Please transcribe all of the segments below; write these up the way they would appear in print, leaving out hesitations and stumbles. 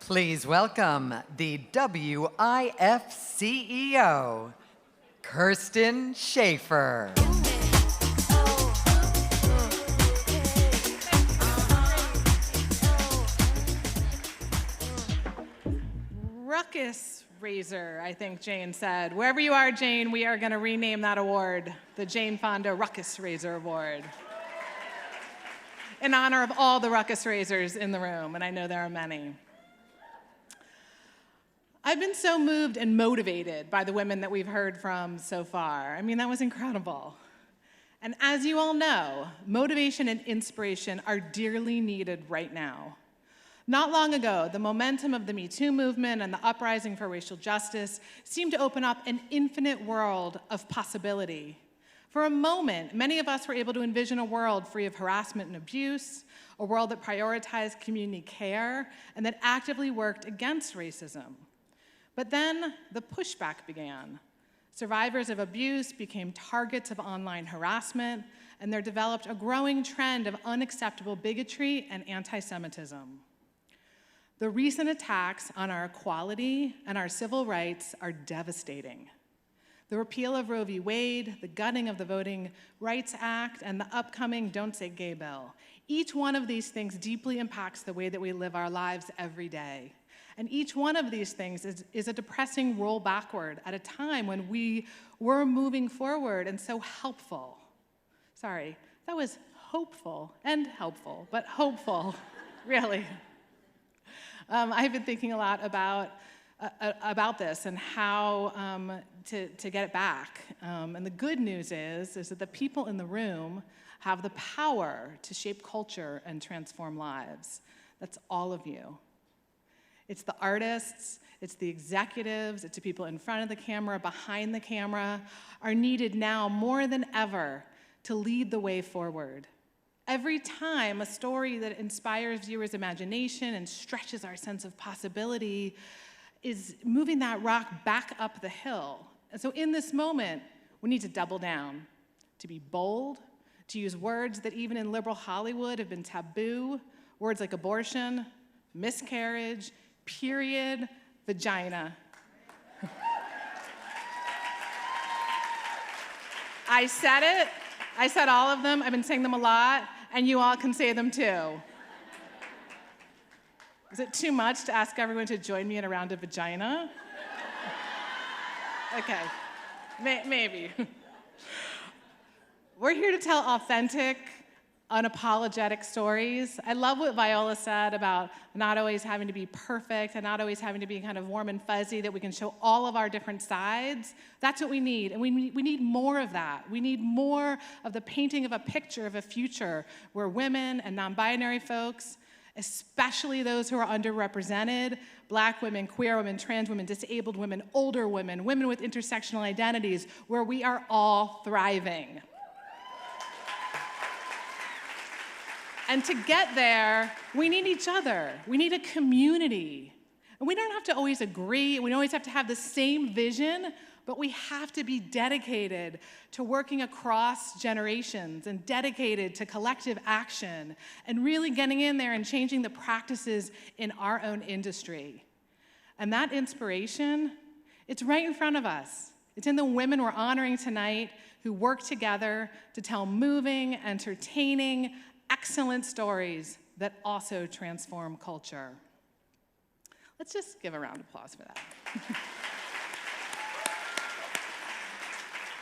Please welcome the WIF CEO, Kirsten Schaffer. Ruckus Raiser, I think Jane said. Wherever you are, Jane, we are going to rename that award the Jane Fonda Ruckus Raiser Award, in honor of all the ruckus raisers in the room, and I know there are many. I've been so moved and motivated by the women that we've heard from so far. I mean, that was incredible. And as you all know, motivation and inspiration are dearly needed right now. Not long ago, the momentum of the Me Too movement and the uprising for racial justice seemed to open up an infinite world of possibility. For a moment, many of us were able to envision a world free of harassment and abuse, a world that prioritized community care, and that actively worked against racism. But then the pushback began. Survivors of abuse became targets of online harassment, and there developed a growing trend of unacceptable bigotry and anti-Semitism. The recent attacks on our equality and our civil rights are devastating. The repeal of Roe v. Wade, the gutting of the Voting Rights Act, and the upcoming Don't Say Gay bill. Each one of these things deeply impacts the way that we live our lives every day. And each one of these things is a depressing roll backward at a time when we were moving forward and so helpful. Sorry, that was hopeful and helpful, but hopeful, really. I've been thinking a lot about this and how to get it back. And the good news is that the people in the room have the power to shape culture and transform lives. That's all of you. It's the artists, it's the executives, it's the people in front of the camera, behind the camera, are needed now more than ever to lead the way forward. Every time a story that inspires viewers' imagination and stretches our sense of possibility is moving that rock back up the hill. And so in this moment, we need to double down, to be bold, to use words that even in liberal Hollywood have been taboo, words like abortion, miscarriage, period, vagina. I said it. I said all of them. I've been saying them a lot, and you all can say them too. Is it too much to ask everyone to join me in a round of vagina? Okay, maybe. We're here to tell authentic, unapologetic stories. I love what Viola said about not always having to be perfect and not always having to be kind of warm and fuzzy, that we can show all of our different sides. That's what we need, and we need more of that. We need more of the painting of a picture of a future where women and non-binary folks, especially those who are underrepresented, Black women, queer women, trans women, disabled women, older women, women with intersectional identities, where we are all thriving. And to get there, we need each other. We need a community. And we don't have to always agree. We don't always have to have the same vision, but we have to be dedicated to working across generations and dedicated to collective action and really getting in there and changing the practices in our own industry. And that inspiration, it's right in front of us. It's in the women we're honoring tonight who work together to tell moving, entertaining, excellent stories that also transform culture. Let's just give a round of applause for that.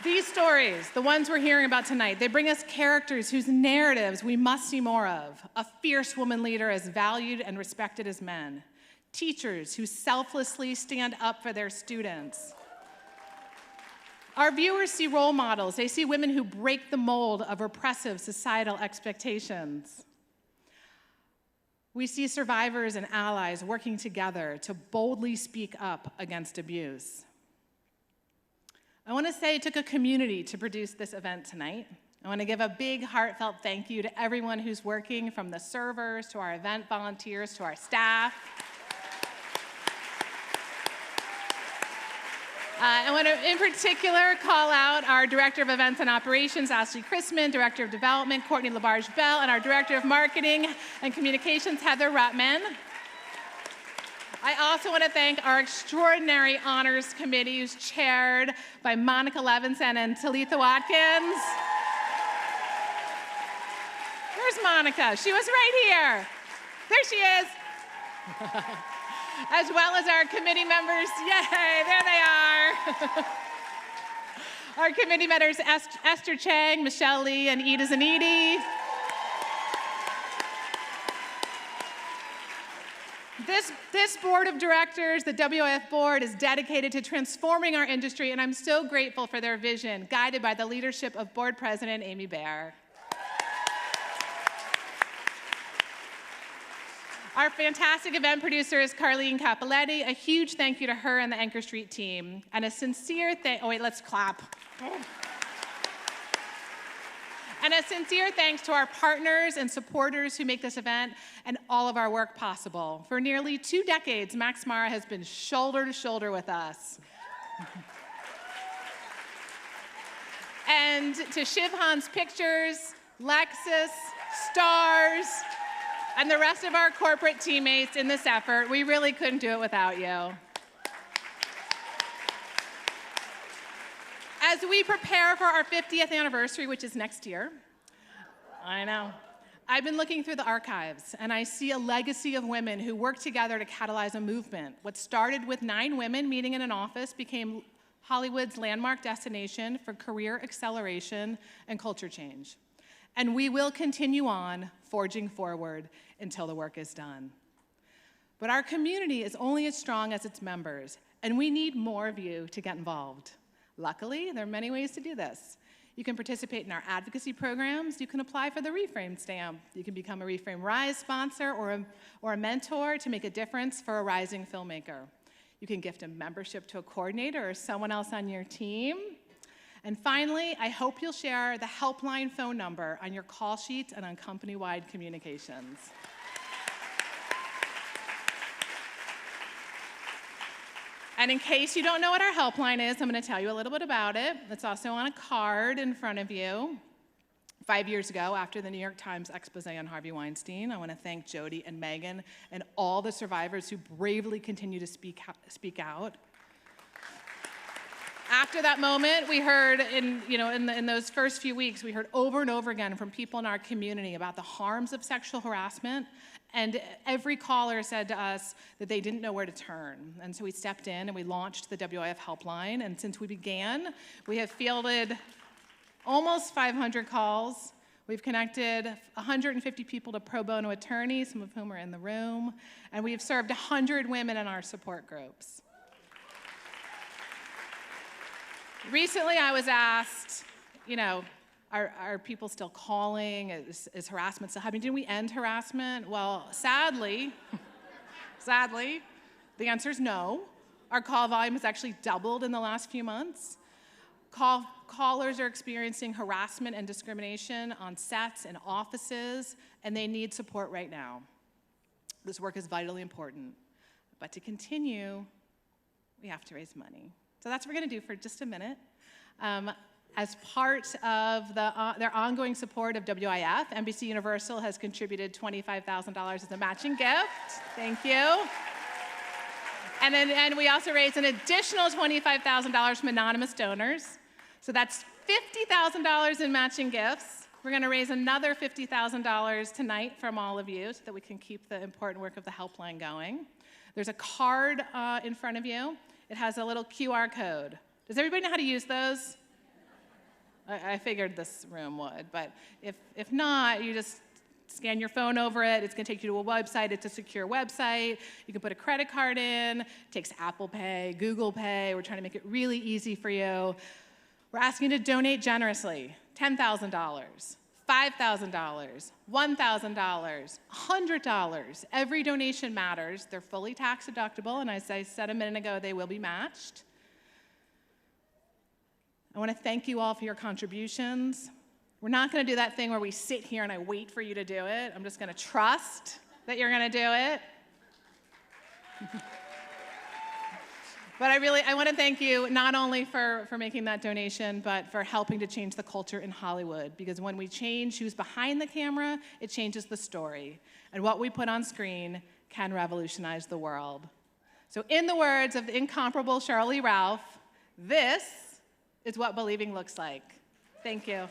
These stories, the ones we're hearing about tonight, they bring us characters whose narratives we must see more of. A fierce woman leader as valued and respected as men. Teachers who selflessly stand up for their students. Our viewers see role models. They see women who break the mold of repressive societal expectations. We see survivors and allies working together to boldly speak up against abuse. I want to say it took a community to produce this event tonight. I want to give a big heartfelt thank you to everyone who's working, from the servers to our event volunteers to our staff. I want to, in particular, call out our Director of Events and Operations, Ashley Chrisman, Director of Development, Courtney LaBarge Bell, and our Director of Marketing and Communications, Heather Ruttman. I also want to thank our extraordinary honors committee, who's chaired by Monica Levinson and Talitha Watkins. Where's Monica? She was right here. There she is. As well as our committee members. Yay, there they are. Our committee members, Esther Chang, Michelle Lee, and Ida Zanidi. This board of directors, the WIF board, is dedicated to transforming our industry, and I'm so grateful for their vision, guided by the leadership of board president Amy Baer. Our fantastic event producer is Carlene Capoletti. A huge thank you to her and the Anchor Street team. And a sincere oh wait, let's clap. And a sincere thanks to our partners and supporters who make this event and all of our work possible. For nearly 2 decades, Max Mara has been shoulder to shoulder with us. And to Shiv Hans Pictures, Lexus, Stars, and the rest of our corporate teammates in this effort, we really couldn't do it without you. As we prepare for our 50th anniversary, which is next year, I know, I've been looking through the archives, and I see a legacy of women who worked together to catalyze a movement. What started with 9 women meeting in an office became Hollywood's landmark destination for career acceleration and culture change. And we will continue on forging forward until the work is done. But our community is only as strong as its members, and we need more of you to get involved. Luckily, there are many ways to do this. You can participate in our advocacy programs. You can apply for the Reframe stamp. You can become a Reframe Rise sponsor or a mentor to make a difference for a rising filmmaker. You can gift a membership to a coordinator or someone else on your team. And finally, I hope you'll share the helpline phone number on your call sheets and on company-wide communications. And in case you don't know what our helpline is, I'm going to tell you a little bit about it. It's also on a card in front of you. 5 years ago, after the New York Times expose on Harvey Weinstein, I want to thank Jody and Megan and all the survivors who bravely continue to speak out. After that moment, we heard in those first few weeks, we heard over and over again from people in our community about the harms of sexual harassment, and every caller said to us that they didn't know where to turn. And so we stepped in and we launched the WIF Help Line, and since we began, we have fielded almost 500 calls. We've connected 150 people to pro bono attorneys, some of whom are in the room, and we've served 100 women in our support groups. Recently, I was asked, are people still calling? Is harassment still happening? Did we end harassment? Well, sadly, the answer is no. Our call volume has actually doubled in the last few months. Callers are experiencing harassment and discrimination on sets and offices, and they need support right now. This work is vitally important. But to continue, we have to raise money. So that's what we're going to do for just a minute. As part of their ongoing support of WIF, NBC Universal has contributed $25,000 as a matching gift. Thank you. And we also raised an additional $25,000 from anonymous donors. So that's $50,000 in matching gifts. We're going to raise another $50,000 tonight from all of you so that we can keep the important work of the helpline going. There's a card in front of you. It has a little QR code. Does everybody know how to use those? I figured this room would, but if not, you just scan your phone over it. It's going to take you to a website. It's a secure website. You can put a credit card in. It takes Apple Pay, Google Pay. We're trying to make it really easy for you. We're asking you to donate generously, $10,000, $5,000, $1,000, $100. Every donation matters. They're fully tax deductible, and as I said a minute ago, they will be matched. I want to thank you all for your contributions. We're not going to do that thing where we sit here and I wait for you to do it. I'm just going to trust that you're going to do it. But I want to thank you not only for making that donation, but for helping to change the culture in Hollywood. Because when we change who's behind the camera, it changes the story. And what we put on screen can revolutionize the world. So in the words of the incomparable Shirley Ralph, this is what believing looks like. Thank you.